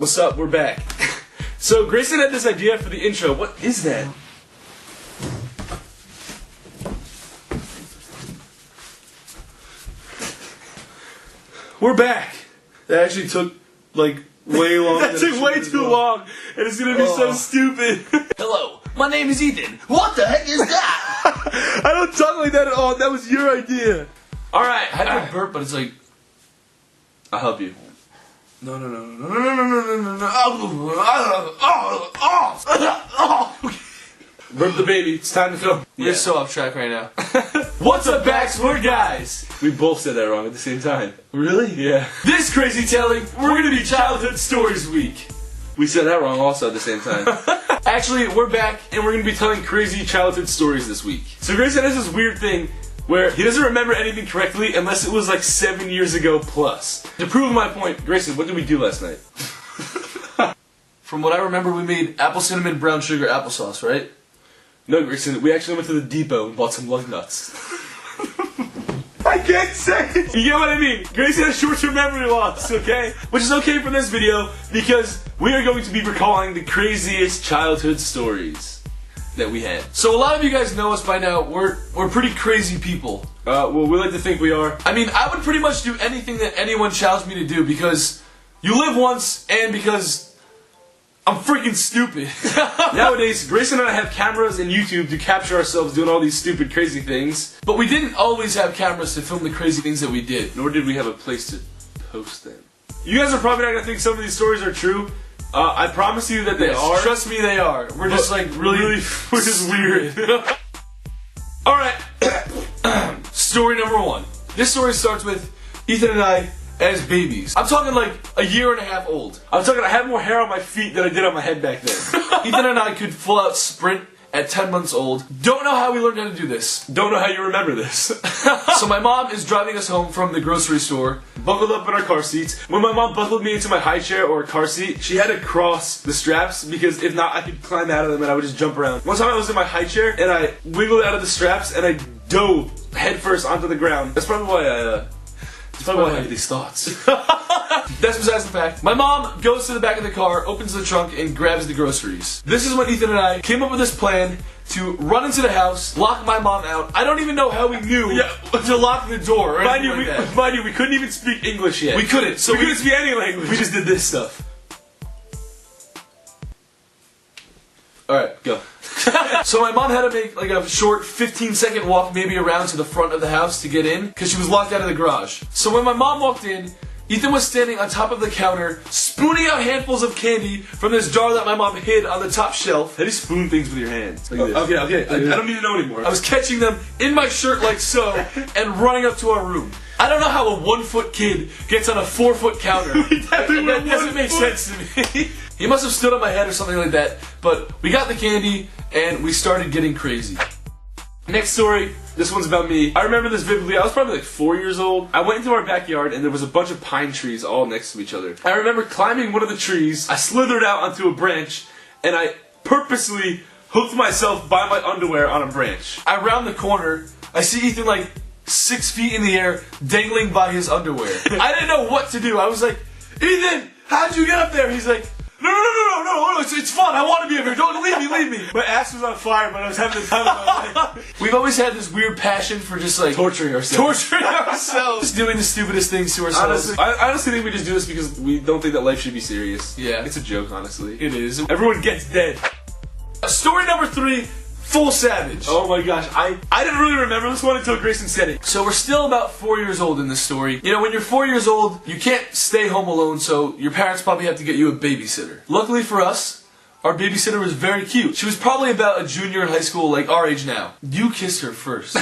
What's up? We're back. So Grayson had this idea for the intro. What is that? We're back. That actually took like way longer. That took way too long, and it's gonna be so stupid. Hello, my name is Ethan. What the heck is that? I don't talk like that at all. That was your idea. All right, I had to burp, but it's like I'll help you. No. Burp the baby. It's time to film. We're so off track right now. What's up, Backs? We're guys. We both said that wrong at the same time. Really? Yeah. This crazy telling, we're gonna be Childhood Stories Week. We said that wrong also at the same time. Actually, we're back and we're gonna be telling crazy childhood stories this week. So Grayson has this weird thing where he doesn't remember anything correctly unless it was like 7 years ago plus. To prove my point, Grayson, what did we do last night? From what I remember, we made apple cinnamon brown sugar applesauce, right? No, Grayson, we actually went to the depot and bought some lug nuts. I can't say it! You get what I mean? Grayson has short-term memory loss, okay? Which is okay for this video, because we are going to be recalling the craziest childhood stories that we had. So a lot of you guys know us by now. We're pretty crazy people. Well, we like to think we are. I mean, I would pretty much do anything that anyone challenged me to do, because you live once, and because I'm freaking stupid. Nowadays, Grayson and I have cameras and YouTube to capture ourselves doing all these stupid, crazy things. But we didn't always have cameras to film the crazy things that we did. Nor did we have a place to post them. You guys are probably not going to think some of these stories are true. I promise you that they are. Trust me, they are. We're just like really we're just weird. Alright. Story number 1. This story starts with Ethan and I as babies. I'm talking like a year and a half old. I'm talking I had more hair on my feet than I did on my head back then. Ethan and I could full out sprint at 10 months old. Don't know how we learned how to do this. Don't know how you remember this. So my mom is driving us home from the grocery store, buckled up in our car seats. When my mom buckled me into my high chair or a car seat, she had to cross the straps because if not, I could climb out of them and I would just jump around. One time I was in my high chair and I wiggled out of the straps and I dove headfirst onto the ground. That's probably why I have these thoughts. That's besides the fact. My mom goes to the back of the car, opens the trunk, and grabs the groceries. This is when Ethan and I came up with this plan to run into the house, lock my mom out. I don't even know how we knew to lock the door. Mind you, we couldn't even speak English yet. We couldn't. So we couldn't speak any language. We just did this stuff. Alright, go. So my mom had to make like a short 15-second walk maybe around to the front of the house to get in because she was locked out of the garage. So when my mom walked in, Ethan was standing on top of the counter spooning out handfuls of candy from this jar that my mom hid on the top shelf. How do you spoon things with your hands? Like this. Okay. I don't need to know anymore. I was catching them in my shirt like so and running up to our room. I don't know how a 1-foot kid gets on a 4-foot counter. That doesn't make sense to me. He must have stood on my head or something like that, but we got the candy and we started getting crazy. Next story, this one's about me. I remember this vividly. I was probably like 4 years old. I went into our backyard and there was a bunch of pine trees all next to each other. I remember climbing one of the trees, I slithered out onto a branch, and I purposely hooked myself by my underwear on a branch. I round the corner, I see Ethan like 6 feet in the air, dangling by his underwear. I didn't know what to do. I was like, Ethan, how'd you get up there? He's like, no, it's fun, I want to be up here, don't leave me. My ass was on fire, but I was having the time of my life. We've always had this weird passion for just like torturing ourselves. Just doing the stupidest things to ourselves. I honestly think we just do this because we don't think that life should be serious. Yeah. It's a joke, honestly. It is. Everyone gets dead. Story number 3. Full savage. Oh my gosh, I didn't really remember this one until Grayson said it. So we're still about 4 years old in this story. You know, when you're 4 years old, you can't stay home alone, so your parents probably have to get you a babysitter. Luckily for us, our babysitter was very cute. She was probably about a junior in high school, like our age now. You kissed her first.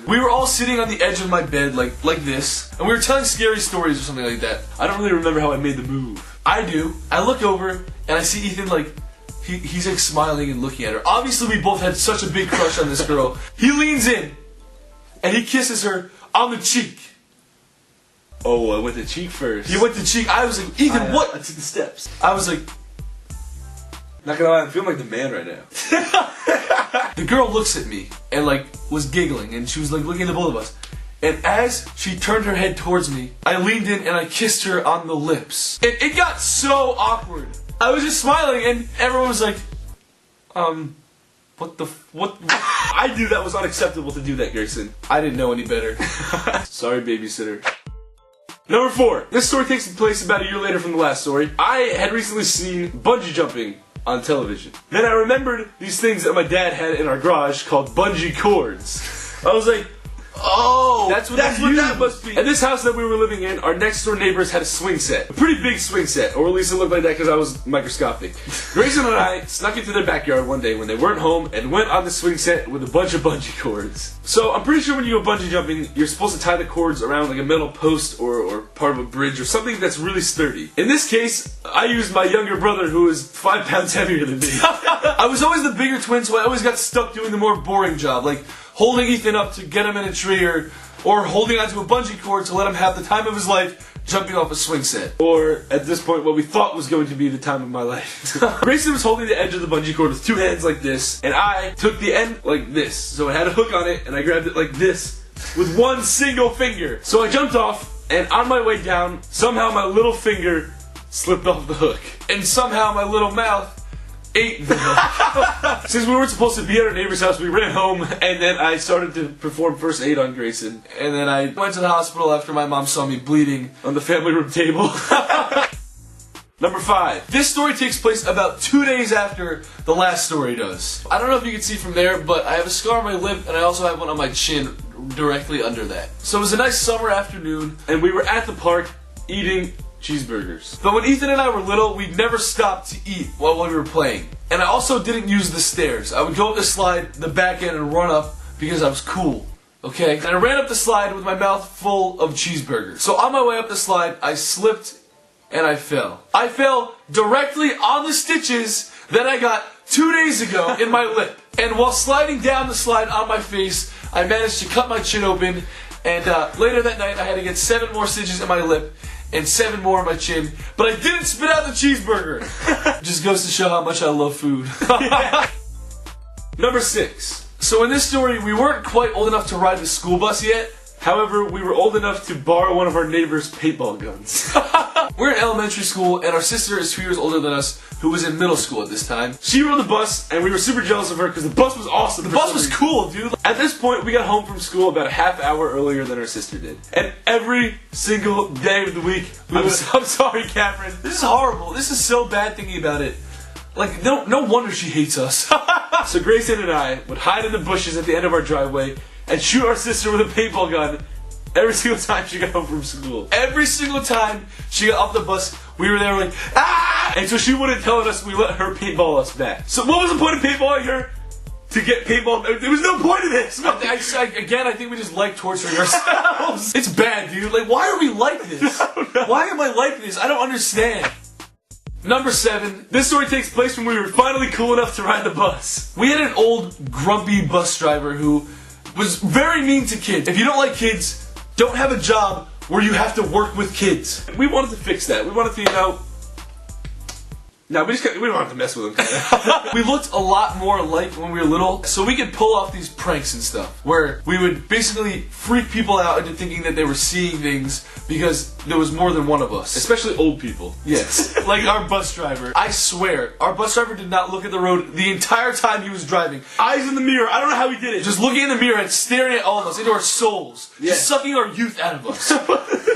We were all sitting on the edge of my bed, like this, and we were telling scary stories or something like that. I don't really remember how I made the move. I do. I look over, and I see Ethan like, He's like smiling and looking at her. Obviously we both had such a big crush on this girl. He leans in and he kisses her on the cheek. Oh, I went to cheek first. He went to cheek. I was like, Ethan, what? I took the steps. I was like, not gonna lie, I'm feeling like the man right now. The girl looks at me and like was giggling and she was like looking at the both of us. And as she turned her head towards me, I leaned in and I kissed her on the lips. And it got so awkward. I was just smiling and everyone was like, what? I knew that was unacceptable to do that, Grayson. I didn't know any better. Sorry, babysitter. Number 4. This story takes place about a year later from the last story. I had recently seen bungee jumping on television. Then I remembered these things that my dad had in our garage called bungee cords. I was like, oh, that's what that must be. At this house that we were living in, our next door neighbors had a swing set. A pretty big swing set, or at least it looked like that because I was microscopic. Grayson and I snuck into their backyard one day when they weren't home and went on the swing set with a bunch of bungee cords. So I'm pretty sure when you go bungee jumping, you're supposed to tie the cords around like a metal post or part of a bridge or something that's really sturdy. In this case, I used my younger brother who was 5 pounds heavier than me. I was always the bigger twin, so I always got stuck doing the more boring job, like holding Ethan up to get him in a tree or holding onto a bungee cord to let him have the time of his life jumping off a swing set. Or, at this point, what we thought was going to be the time of my life. Grayson was holding the edge of the bungee cord with 2 hands like this, and I took the end like this. So it had a hook on it, and I grabbed it like this with 1 single finger. So I jumped off, and on my way down, somehow my little finger slipped off the hook. And somehow my little mouth ate the hook. Since we weren't supposed to be at our neighbor's house, we ran home, and then I started to perform first aid on Grayson. And then I went to the hospital after my mom saw me bleeding on the family room table. Number 5. This story takes place about 2 days after the last story does. I don't know if you can see from there, but I have a scar on my lip, and I also have one on my chin directly under that. So it was a nice summer afternoon, and we were at the park eating cheeseburgers. But when Ethan and I were little, we'd never stopped to eat while we were playing. And I also didn't use the stairs. I would go up the slide, the back end, and run up because I was cool. Okay? And I ran up the slide with my mouth full of cheeseburgers. So on my way up the slide, I slipped and I fell. I fell directly on the stitches that I got 2 days ago in my lip. And while sliding down the slide on my face, I managed to cut my chin open. And later that night, I had to get 7 more stitches in my lip and 7 more on my chin, but I didn't spit out the cheeseburger. Just goes to show how much I love food. Number 6. So in this story, we weren't quite old enough to ride the school bus yet. However, we were old enough to borrow one of our neighbor's paintball guns. We're in elementary school, and our sister is 2 years older than us, who was in middle school at this time. She rode the bus, and we were super jealous of her because the bus was awesome. The bus was cool, dude. At this point, we got home from school about a half hour earlier than our sister did. And every single day of the week, I'm sorry, Catherine. This is horrible. This is so bad thinking about it. Like, no wonder she hates us. So Grayson and I would hide in the bushes at the end of our driveway and shoot our sister with a paintball gun every single time she got home from school. Every single time she got off the bus, we were there like, ah! And so she wouldn't tell us, we let her paintball us back. So what was the point of paintballing her? To get paintball? There was no point of this! Again, I think we just like torturing ourselves. It's bad, dude. Like, why are we like this? No. Why am I like this? I don't understand. Number 7. This story takes place when we were finally cool enough to ride the bus. We had an old, grumpy bus driver who was very mean to kids. If you don't like kids, don't have a job where you have to work with kids. We wanted to fix that. We wanted to, no, we don't have to mess with them. We looked a lot more alike when we were little, so we could pull off these pranks and stuff, where we would basically freak people out into thinking that they were seeing things because there was more than one of us. Especially old people. Yes. Like our bus driver. I swear, our bus driver did not look at the road the entire time he was driving. Eyes in the mirror. I don't know how he did it. Just looking in the mirror and staring at all of us, into our souls. Yeah. Just sucking our youth out of us.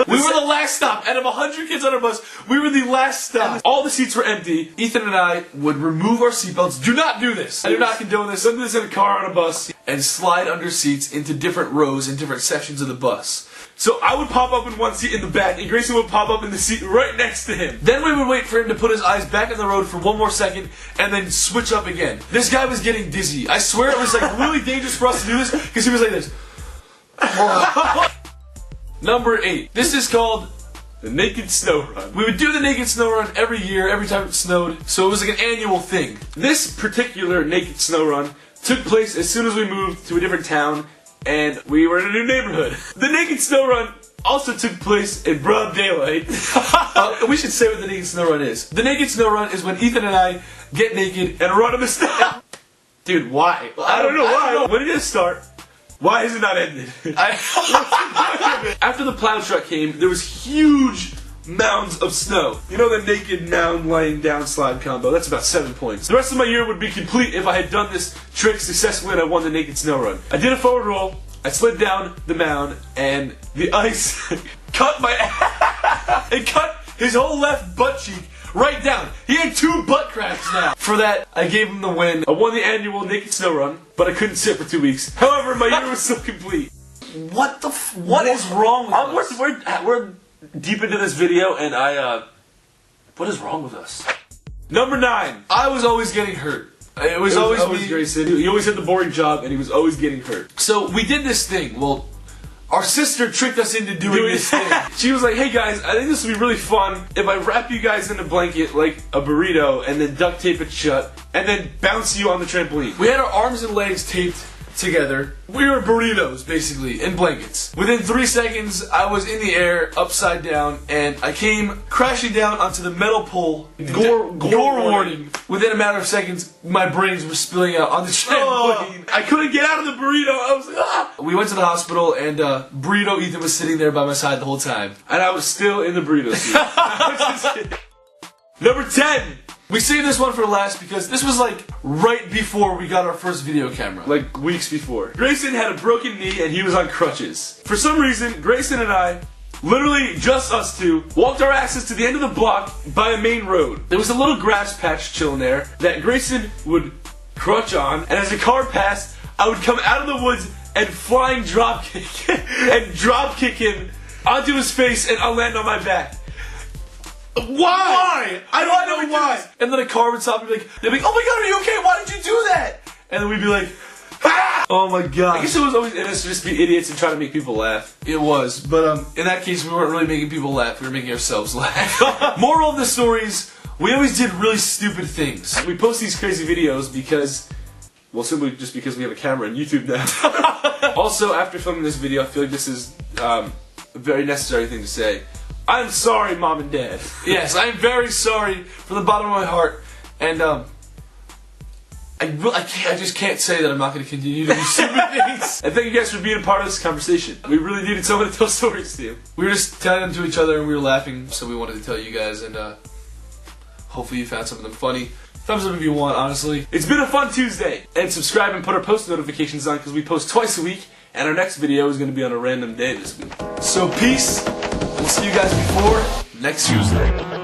We were the last stop. Out of 100 kids on our bus, we were the last stop. All the seats were empty. Ethan and I would remove our seatbelts. Do not do this. I do not condone this. Don't do this in a car on a bus. And slide under seats into different rows in different sections of the bus. So I would pop up in one seat in the back, and Grayson would pop up in the seat right next to him. Then we would wait for him to put his eyes back on the road for one more second, and then switch up again. This guy was getting dizzy. I swear it was like really dangerous for us to do this, because he was like this. Number 8. This is called the Naked Snow Run. We would do the Naked Snow Run every year, every time it snowed, so it was like an annual thing. This particular Naked Snow Run took place as soon as we moved to a different town, and we were in a new neighborhood. The Naked Snow Run also took place in broad daylight. We should say what the Naked Snow Run is. The Naked Snow Run is when Ethan and I get naked and run in the snow. Dude, why? I don't know why. When did it start? Why is it not ended? After the plow truck came, there was huge mounds of snow. You know the naked mound lying down slide combo? That's about 7 points. The rest of my year would be complete if I had done this trick successfully and I won the naked snow run. I did a forward roll, I slid down the mound, and the ice cut my it cut his whole left butt cheek right down. He had 2 butt cracks now. For that, I gave him the win. I won the annual naked snow run, but I couldn't sit for 2 weeks. However, my year was still complete. What is wrong with us? We're deep into this video, and what is wrong with us? Number 9. I was always getting hurt. It was always me. Grayson. He always had the boring job, and he was always getting hurt. So we did this thing. Well, our sister tricked us into doing this thing. She was like, hey guys, I think this would be really fun if I wrap you guys in a blanket like a burrito and then duct tape it shut and then bounce you on the trampoline. We had our arms and legs taped together. We were burritos, basically, in blankets. Within 3 seconds, I was in the air, upside down, and I came crashing down onto the metal pole. Gore warning. Within a matter of seconds, my brains were spilling out on the trampoline. I couldn't get out of the burrito. I was like, ah! We went to the hospital, and Burrito Ethan was sitting there by my side the whole time. And I was still in the burrito suit. Number 10. We saved this one for last because this was like right before we got our first video camera. Like weeks before. Grayson had a broken knee and he was on crutches. For some reason, Grayson and I, literally just us two, walked our asses to the end of the block by a main road. There was a little grass patch chilling there that Grayson would crutch on, and as a car passed, I would come out of the woods and flying drop kick him onto his face, and I'll land on my back. Why? I don't know why. And then a car would stop and they'd be like, oh my god, are you okay? Why did you do that? And then we'd be like, ah! Oh my god. I guess it was always in us to just be idiots and try to make people laugh. It was, but in that case we weren't really making people laugh, we were making ourselves laugh. Moral of the story is, we always did really stupid things. We post these crazy videos because, well, simply just because we have a camera on YouTube now. Also, after filming this video, I feel like this is a very necessary thing to say. I'm sorry, Mom and Dad. Yes, I'm very sorry from the bottom of my heart, and I just can't say that I'm not going to continue to do stupid things. And thank you guys for being a part of this conversation. We really needed someone to tell stories to. We were just telling them to each other and we were laughing, so we wanted to tell you guys, and hopefully you found some of them funny. Thumbs up if you want, honestly. It's been a fun Tuesday, and subscribe and put our post notifications on because we post twice a week, and our next video is going to be on a random day this week. So peace. We'll see you guys before next Tuesday.